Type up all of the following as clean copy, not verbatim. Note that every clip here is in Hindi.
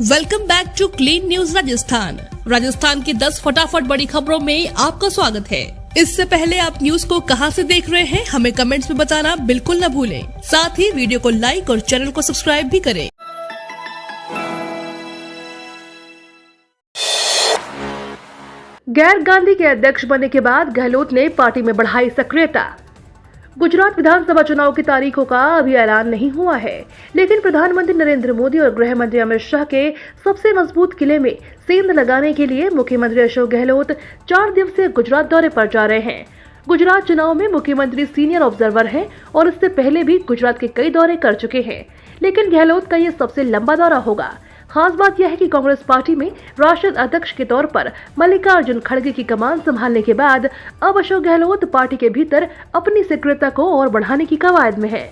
Welcome back to clean news Rajasthan की 10 फटाफट बड़ी खबरों में आपका स्वागत है। इससे पहले आप न्यूज को कहां से देख रहे हैं हमें कमेंट्स में बताना बिल्कुल न भूलें। साथ ही वीडियो को लाइक और चैनल को सब्सक्राइब भी करें। गैर गांधी के अध्यक्ष बनने के बाद गहलोत ने पार्टी में बढ़ाई सक्रियता। गुजरात विधानसभा चुनाव की तारीखों का अभी ऐलान नहीं हुआ है, लेकिन प्रधानमंत्री नरेंद्र मोदी और गृह मंत्री अमित शाह के सबसे मजबूत किले में सेंध लगाने के लिए मुख्यमंत्री अशोक गहलोत 4 दिवसीय गुजरात दौरे पर जा रहे हैं। गुजरात चुनाव में मुख्यमंत्री सीनियर ऑब्जर्वर हैं और इससे पहले भी गुजरात के कई दौरे कर चुके हैं, लेकिन गहलोत का ये सबसे लंबा दौरा होगा। खास बात यह है कि कांग्रेस पार्टी में राष्ट्रीय अध्यक्ष के तौर पर मल्लिकार्जुन खड़गे की कमान संभालने के बाद अब अशोक गहलोत पार्टी के भीतर अपनी सक्रियता को और बढ़ाने की कवायद में है।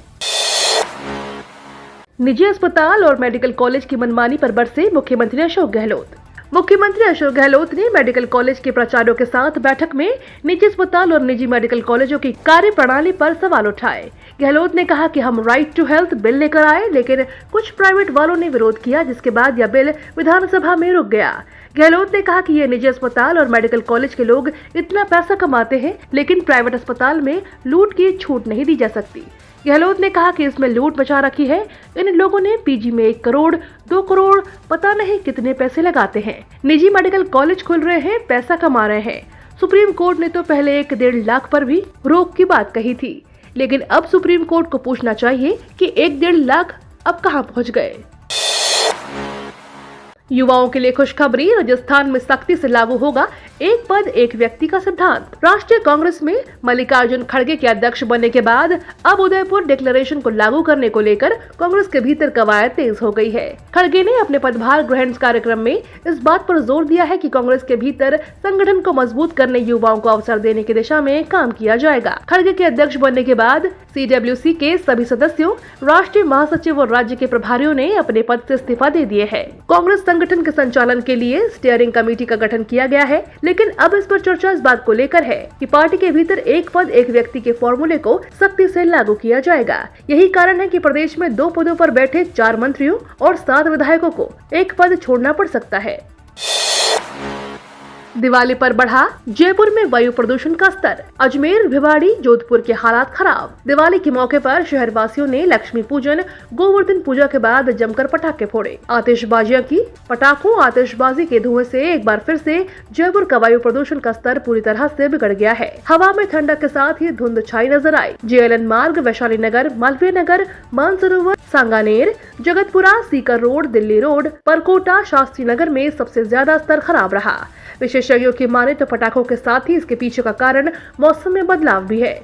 निजी अस्पताल और मेडिकल कॉलेज की मनमानी पर बरसे मुख्यमंत्री अशोक गहलोत। मुख्यमंत्री अशोक गहलोत ने मेडिकल कॉलेज के प्राचार्यों के साथ बैठक में निजी अस्पताल और निजी मेडिकल कॉलेजों की कार्य प्रणाली पर सवाल उठाए। गहलोत ने कहा कि हम राइट टू हेल्थ बिल लेकर आए, लेकिन कुछ प्राइवेट वालों ने विरोध किया, जिसके बाद यह बिल विधानसभा में रुक गया। गहलोत ने कहा कि ये निजी अस्पताल और मेडिकल कॉलेज के लोग इतना पैसा कमाते हैं, लेकिन प्राइवेट अस्पताल में लूट की छूट नहीं दी जा सकती। गहलोत ने कहा कि इसमें लूट मचा रखी है। इन लोगों ने पीजी में 1 करोड़ 2 करोड़ पता नहीं कितने पैसे लगाते हैं। निजी मेडिकल कॉलेज खुल रहे हैं, पैसा कमा रहे हैं। सुप्रीम कोर्ट ने तो पहले 1-1.5 लाख पर भी रोक की बात कही थी, लेकिन अब सुप्रीम कोर्ट को पूछना चाहिए कि 1-1.5 लाख अब कहां पहुंच गए। युवाओं के लिए खुशखबरी, राजस्थान में सख्ती से लागू होगा एक पद एक व्यक्ति का सिद्धांत। राष्ट्रीय कांग्रेस में मल्लिकार्जुन खड़गे के अध्यक्ष बनने के बाद अब उदयपुर डिक्लेरेशन को लागू करने को लेकर कांग्रेस के भीतर कवायद तेज हो गई है। खड़गे ने अपने पदभार ग्रहण कार्यक्रम में इस बात पर जोर दिया है कि कांग्रेस के भीतर संगठन को मजबूत करने, युवाओं को अवसर देने की दिशा में काम किया जाएगा। खड़गे के अध्यक्ष बनने के बाद CWC के सभी सदस्यों, राष्ट्रीय महासचिव और राज्य के प्रभारियों ने अपने पद से इस्तीफा दे दिए है। कांग्रेस संगठन के संचालन के लिए स्टीयरिंग कमेटी का गठन किया गया है, लेकिन अब इस पर चर्चा इस बात को लेकर है कि पार्टी के भीतर एक पद एक व्यक्ति के फॉर्मूले को सख्ती से लागू किया जाएगा। यही कारण है कि प्रदेश में 2 पदों पर बैठे 4 मंत्रियों और 7 विधायकों को एक पद छोड़ना पड़ सकता है। दिवाली पर बढ़ा जयपुर में वायु प्रदूषण का स्तर। अजमेर, भिवाड़ी, जोधपुर के हालात खराब। दिवाली के मौके पर शहर वासियों ने लक्ष्मी पूजन, गोवर्धन पूजा के बाद जमकर पटाखे फोड़े। आतिशबाजी के धुएं से एक बार फिर से जयपुर का वायु प्रदूषण का स्तर पूरी तरह से बिगड़ गया है। हवा में ठंडक के साथ ही धुंध छाई नजर आई। JLN मार्ग, वैशाली नगर, मालवीय नगर, मानसरोवर, सांगानेर, जगतपुरा, सीकर रोड, दिल्ली रोड, परकोटा, शास्त्री नगर में सबसे ज्यादा स्तर खराब रहा। विशेषज्ञों की माने तो पटाखों के साथ ही इसके पीछे का कारण मौसम में बदलाव भी है।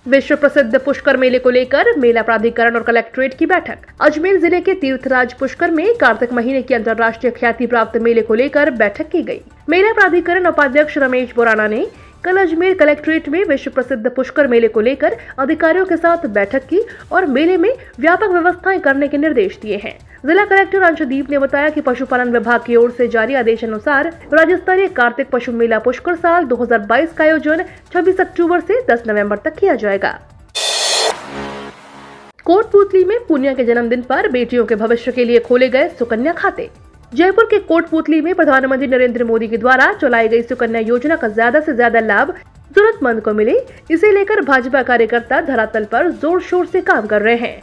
विश्व प्रसिद्ध पुष्कर मेले को लेकर मेला प्राधिकरण और कलेक्ट्रेट की बैठक। अजमेर जिले के तीर्थराज पुष्कर में कार्तिक महीने की अंतर्राष्ट्रीय ख्याति प्राप्त मेले को लेकर बैठक की गई। मेला प्राधिकरण उपाध्यक्ष रमेश बोराना ने कल अजमेर कलेक्ट्रेट में विश्व प्रसिद्ध पुष्कर मेले को लेकर अधिकारियों के साथ बैठक की और मेले में व्यापक व्यवस्थाएं करने के निर्देश दिए हैं। जिला कलेक्टर अंशदीप ने बताया कि पशुपालन विभाग की ओर से जारी आदेश अनुसार राज्य स्तरीय कार्तिक पशु मेला पुष्कर साल 2022 का आयोजन 26 अक्टूबर से 10 नवंबर तक किया जाएगा। कोटपूतली में पूनिया के जन्मदिन पर बेटियों के भविष्य के लिए खोले गए सुकन्या खाते। जयपुर के कोटपूतली में प्रधानमंत्री नरेंद्र मोदी के द्वारा चलाई गई सुकन्या योजना का ज्यादा से ज्यादा लाभ जरूरतमंद को मिले, इसे लेकर भाजपा कार्यकर्ता धरातल पर जोर शोर से काम कर रहे हैं।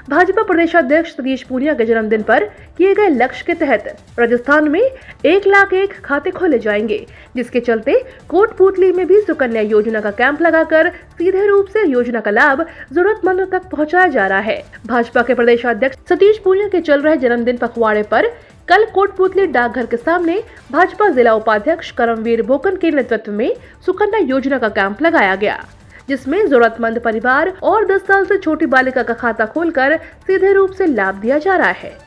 भाजपा प्रदेशाध्यक्ष सतीश पूनिया के जन्मदिन पर किए गए लक्ष्य के तहत राजस्थान में 1,01,000 खाते खोले जाएंगे, जिसके चलते कोटपूतली में भी सुकन्या योजना का कैंप लगाकर सीधे रूप से योजना का लाभ जरूरतमंदों तक पहुंचाया जा रहा है। भाजपा के प्रदेशाध्यक्ष सतीश पूनिया के चल रहे जन्मदिन पखवाड़े पर कल कोटपूतली डाकघर के सामने भाजपा जिला उपाध्यक्ष करमवीर भोकन के नेतृत्व में सुकन्या योजना का कैंप लगाया गया, जिसमें जरूरतमंद परिवार और 10 साल से छोटी बालिका का खाता खोलकर सीधे रूप से लाभ दिया जा रहा है।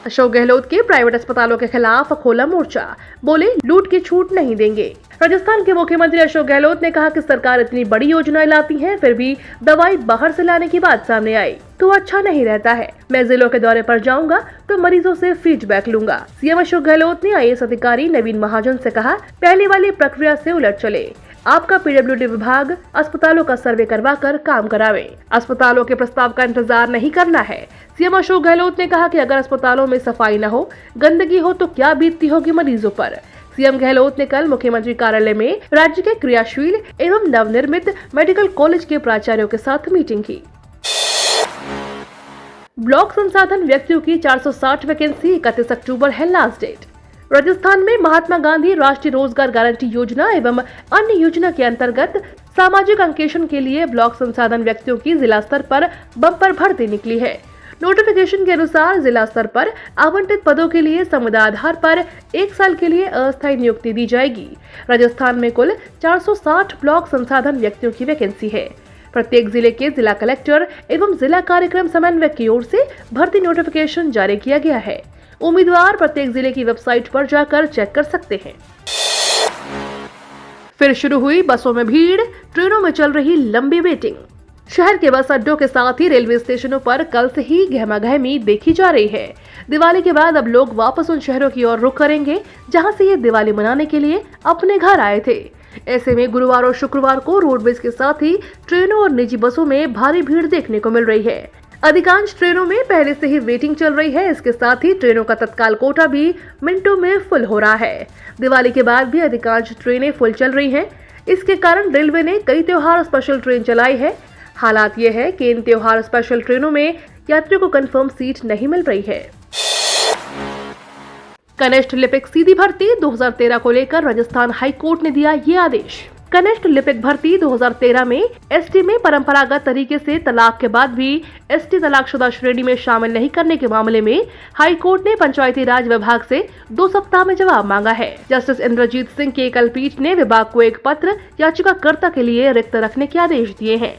अशोक गहलोत के प्राइवेट अस्पतालों के खिलाफ खोला मोर्चा, बोले लूट की छूट नहीं देंगे। राजस्थान के मुख्यमंत्री अशोक गहलोत ने कहा कि सरकार इतनी बड़ी योजनाएं लाती है, फिर भी दवाई बाहर से लाने की बात सामने आई तो अच्छा नहीं रहता है। मैं जिलों के दौरे पर जाऊंगा तो मरीजों से फीडबैक लूंगा। सीएम अशोक गहलोत ने IAS अधिकारी नवीन महाजन से कहा, पहले वाली प्रक्रिया से उलट चले। आपका पीडब्ल्यूडी विभाग अस्पतालों का सर्वे करवाकर काम करावे। अस्पतालों के प्रस्ताव का इंतजार नहीं करना है। सीएम अशोक गहलोत ने कहा कि अगर अस्पतालों में सफाई न हो, गंदगी हो तो क्या बीतती होगी मरीजों पर। सीएम गहलोत ने कल मुख्यमंत्री कार्यालय में राज्य के क्रियाशील एवं नवनिर्मित मेडिकल कॉलेज के प्राचार्यों के साथ मीटिंग की। ब्लॉक संसाधन व्यक्तियों की 460 वैकेंसी 31 अक्टूबर है लास्ट डेट। राजस्थान में महात्मा गांधी राष्ट्रीय रोजगार गारंटी योजना एवं अन्य योजना के अंतर्गत सामाजिक अंकेक्षण के लिए ब्लॉक संसाधन व्यक्तियों की जिला स्तर पर बम्पर भर्ती निकली है। नोटिफिकेशन के अनुसार जिला स्तर पर आवंटित पदों के लिए समुदाय आधार पर 1 साल के लिए अस्थायी नियुक्ति दी जाएगी। राजस्थान में कुल 460 ब्लॉक संसाधन व्यक्तियों की वैकेंसी है। प्रत्येक जिले के जिला कलेक्टर एवं जिला कार्यक्रम समन्वयक की ओर से भर्ती नोटिफिकेशन जारी किया गया है। उम्मीदवार प्रत्येक जिले की वेबसाइट पर जाकर चेक कर सकते हैं। फिर शुरू हुई बसों में भीड़, ट्रेनों में चल रही लंबी वेटिंग। शहर के बस अड्डों के साथ ही रेलवे स्टेशनों पर कल से ही गहमागहमी देखी जा रही है। दिवाली के बाद अब लोग वापस उन शहरों की ओर रुख करेंगे जहां से ये दिवाली मनाने के लिए अपने घर आए थे। ऐसे में गुरुवार और शुक्रवार को रोडवेज के साथ ही ट्रेनों और निजी बसों में भारी भीड़ देखने को मिल रही है। अधिकांश ट्रेनों में पहले से ही वेटिंग चल रही है। इसके साथ ही ट्रेनों का तत्काल कोटा भी मिनटों में फुल हो रहा है। दिवाली के बाद भी अधिकांश ट्रेनें फुल चल रही हैं। इसके कारण रेलवे ने कई त्योहार स्पेशल ट्रेन चलाई है। हालात ये है कि इन त्योहार स्पेशल ट्रेनों में यात्रियों को कंफर्म सीट नहीं मिल रही है। कनिष्ठ लिपिक सीधी भर्ती 2013 को लेकर राजस्थान हाई कोर्ट ने दिया ये आदेश। कनिष्ठ लिपिक भर्ती 2013 में एसटी में परंपरागत तरीके से तलाक के बाद भी एसटी तलाकशुदा श्रेणी में शामिल नहीं करने के मामले में हाई कोर्ट ने पंचायती राज विभाग से 2 सप्ताह में जवाब मांगा है। जस्टिस इंद्रजीत सिंह की एकल पीठ ने विभाग को एक पत्र याचिकाकर्ता के लिए रिक्त रखने के आदेश दिए हैं।